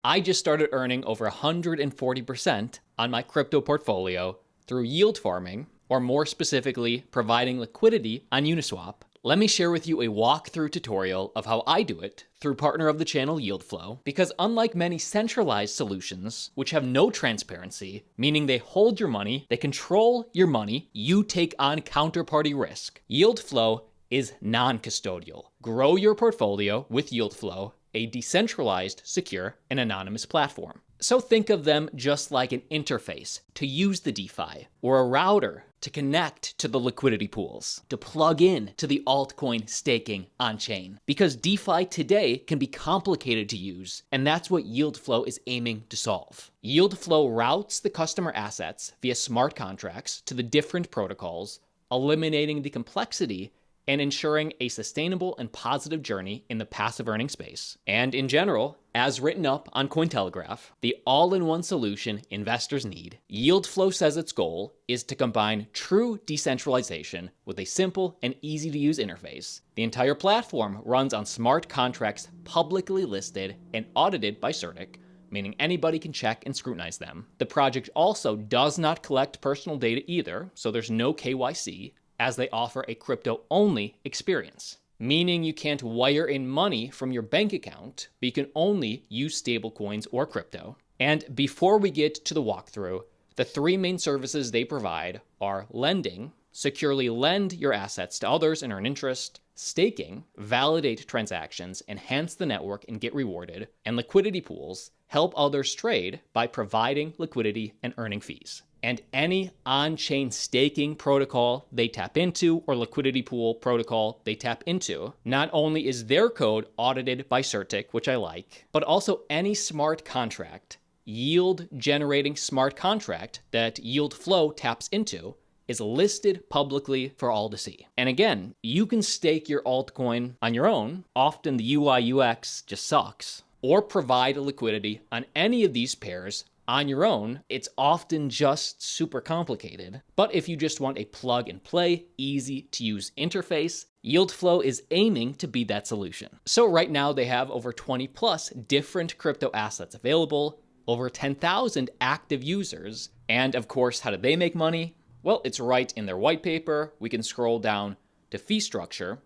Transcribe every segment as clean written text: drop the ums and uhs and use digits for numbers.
I just started earning over 140% on my crypto portfolio through yield farming, or more specifically, providing liquidity on Uniswap. Let me share with you a walkthrough tutorial of how I do it through partner of the channel YieldFlow, because unlike many centralized solutions, which have no transparency, meaning they hold your money, they control your money, you take on counterparty risk, YieldFlow is non-custodial. Grow your portfolio with YieldFlow, a decentralized, secure, and anonymous platform. So think of them just like an interface to use the DeFi, or a router to connect to the liquidity pools, to plug in to the altcoin staking on-chain. Because DeFi today can be complicated to use, and that's what YieldFlow is aiming to solve. YieldFlow routes the customer assets via smart contracts to the different protocols, eliminating the complexity and ensuring a sustainable and positive journey in the passive earning space. And in general, as written up on Cointelegraph, the all-in-one solution investors need, YieldFlow says its goal is to combine true decentralization with a simple and easy-to-use interface. The entire platform runs on smart contracts publicly listed and audited by CertiK, meaning anybody can check and scrutinize them. The project also does not collect personal data either, so there's no KYC, as they offer a crypto-only experience, meaning you can't wire in money from your bank account, but you can only use stablecoins or crypto. And before we get to the walkthrough, the three main services they provide are lending, securely lend your assets to others and earn interest, staking, validate transactions, enhance the network and get rewarded, and liquidity pools, help others trade by providing liquidity and earning fees. And any on-chain staking protocol they tap into or liquidity pool protocol they tap into, not only is their code audited by CertiK, which I like, but also any smart contract, yield-generating smart contract that YieldFlow taps into is listed publicly for all to see. And again, you can stake your altcoin on your own, often the UI UX just sucks, or provide liquidity on any of these pairs on your own. It's often just super complicated. But if you just want a plug and play, easy to use interface, YieldFlow is aiming to be that solution. So right now they have over 20 plus different crypto assets available, over 10,000 active users. And of course, how do they make money? Well, it's right in their white paper. We can scroll down to fee structure,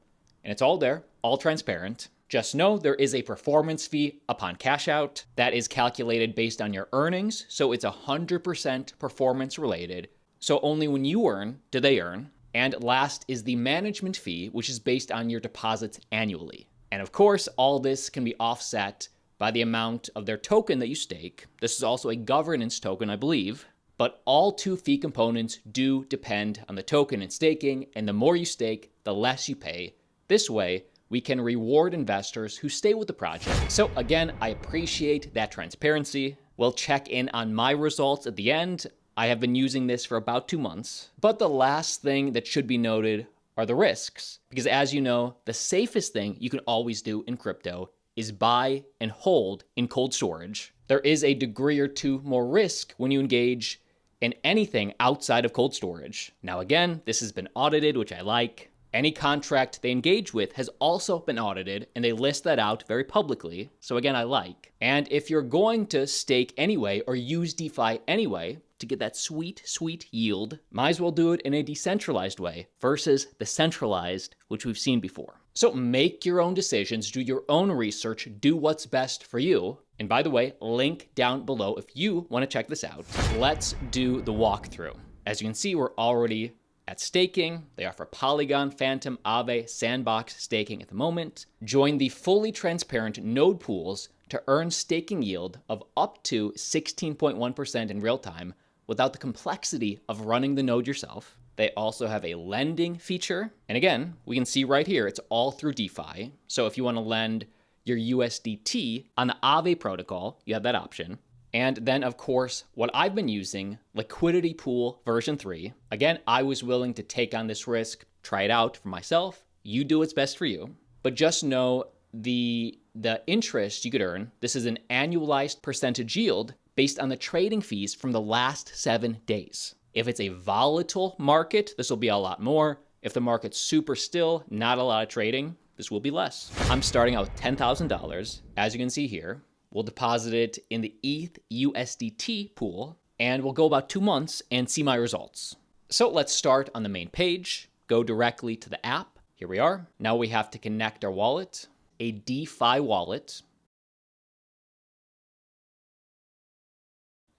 and it's all there, all transparent. Just know there is a performance fee upon cash out that is calculated based on your earnings, so it's 100% performance related. So only when you earn do they earn. And last is the management fee, which is based on your deposits annually. And of course, all this can be offset by the amount of their token that you stake. This is also a governance token, I believe. But all two fee components do depend on the token and staking, and the more you stake, the less you pay. This way, we can reward investors who stay with the project. So again, I appreciate that transparency. We'll check in on my results at the end. I have been using this for about 2 months. But the last thing that should be noted are the risks. Because as you know, the safest thing you can always do in crypto is buy and hold in cold storage. There is a degree or two more risk when you engage in anything outside of cold storage. Now again, this has been audited, which I like. Any contract they engage with has also been audited, and they list that out very publicly. So again, I like. And if you're going to stake anyway or use DeFi anyway to get that sweet, sweet yield, might as well do it in a decentralized way versus the centralized, which we've seen before. So make your own decisions, do your own research, do what's best for you. And by the way, link down below if you want to check this out. Let's do the walkthrough. As you can see, we're already at staking. They offer Polygon, Phantom, Aave, Sandbox staking at the moment. Join the fully transparent node pools to earn staking yield of up to 16.1% in real time without the complexity of running the node yourself. They also have a lending feature. And again, we can see right here, it's all through DeFi. So if you want to lend your USDT on the Aave protocol, you have that option. And then, of course, what I've been using, Liquidity Pool version 3. Again, I was willing to take on this risk, try it out for myself. You do what's best for you. But just know the interest you could earn, this is an annualized percentage yield based on the trading fees from the last 7 days. If it's a volatile market, this will be a lot more. If the market's super still, not a lot of trading, this will be less. I'm starting out with $10,000, as you can see here. we'll deposit it in the ETH USDT pool, and we'll go about 2 months and see my results. So let's start on the main page, go directly to the app. Here we are. Now we have to connect our wallet, a DeFi wallet.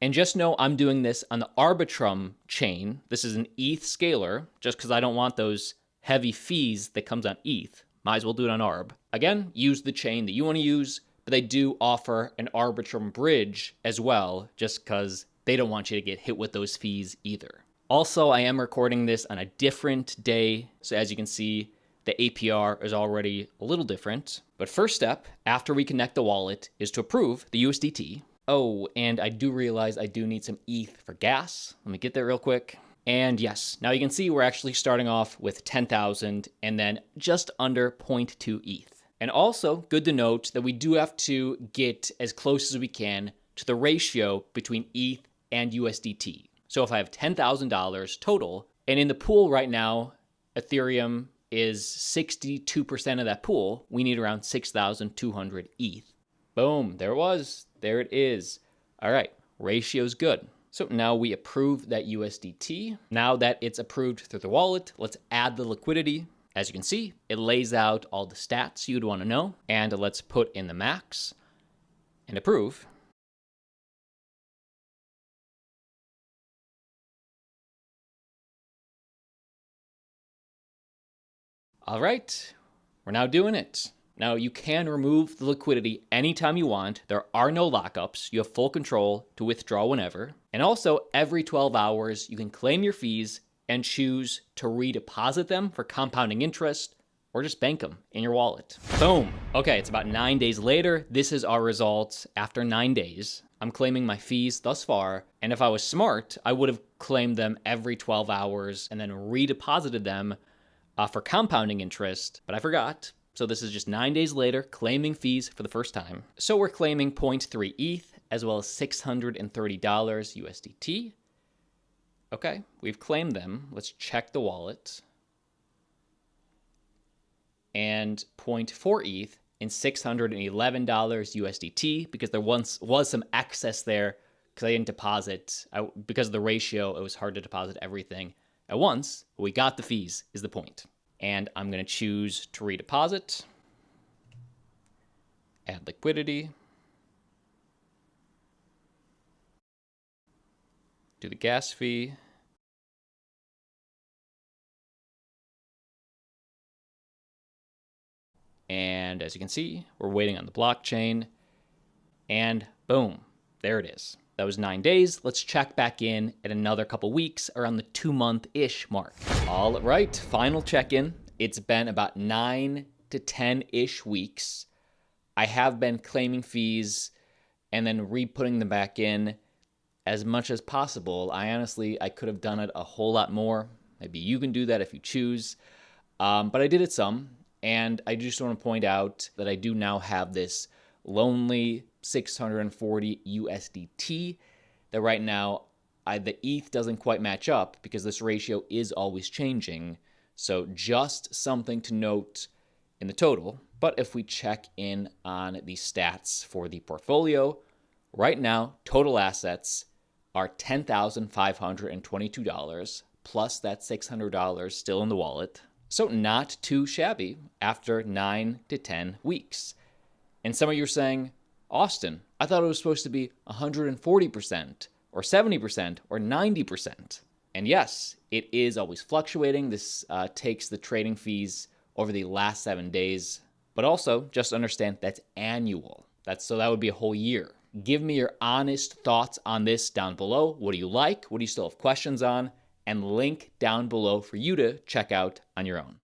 And just know I'm doing this on the Arbitrum chain. This is an ETH scaler, just because I don't want those heavy fees that comes on ETH. Might as well do it on Arb. Again, use the chain that you want to use, but they do offer an Arbitrum bridge as well, just because they don't want you to get hit with those fees either. Also, I am recording this on a different day, so as you can see, the APR is already a little different. But first step, after we connect the wallet, is to approve the USDT. Oh, and I do realize I do need some ETH for gas. Let me get there real quick. And yes, now you can see we're actually starting off with 10,000 and then just under 0.2 ETH. And also, good to note that we do have to get as close as we can to the ratio between ETH and USDT. So if I have $10,000 total, and in the pool right now, Ethereum is 62% of that pool, we need around 6,200 ETH. Boom, there it was. There it is. All right, ratio's good. So now we approve that USDT. Now that it's approved through the wallet, let's add the liquidity. As you can see, it lays out all the stats you'd want to know. And let's put in the max and approve. All right, we're now doing it. Now, you can remove the liquidity anytime you want. There are no lockups. You have full control to withdraw whenever. And also, every 12 hours, you can claim your fees and choose to redeposit them for compounding interest or just bank them in your wallet. Boom. Okay, it's about 9 days later. This is our results after 9 days. I'm claiming my fees thus far. And if I was smart, I would have claimed them every 12 hours and then redeposited them for compounding interest, but I forgot. So this is just 9 days later, claiming fees for the first time. So we're claiming 0.3 ETH as well as $630 USDT. Okay, we've claimed them. Let's check the wallet. And 0.4 ETH and $611 USDT, because there once was some excess there because I didn't deposit. Because of the ratio, it was hard to deposit everything at once. But we got the fees is the point. And I'm going to choose to redeposit, add liquidity, do the gas fee, and as you can see, we're waiting on the blockchain, and boom, there it is. That was 9 days. Let's check back in at another couple weeks around the 2-month-ish mark. All right, final check-in. It's been about 9 to 10-ish weeks. I have been claiming fees and then re-putting them back in as much as possible. I could have done it a whole lot more. Maybe you can do that if you choose. But I did it some. And I just want to point out that I do now have this lonely 640 USDT that right now the ETH doesn't quite match up because this ratio is always changing. So just something to note in the total. But if we check in on the stats for the portfolio, right now total assets are $10,522 plus that $600 still in the wallet. So not too shabby after 9 to 10 weeks. And some of you are saying, Austin, I thought it was supposed to be 140% or 70% or 90%. And yes, it is always fluctuating. This takes the trading fees over the last 7 days. But also, just understand that's annual. So that would be a whole year. Give me your honest thoughts on this down below. What do you like? What do you still have questions on? And link down below for you to check out on your own.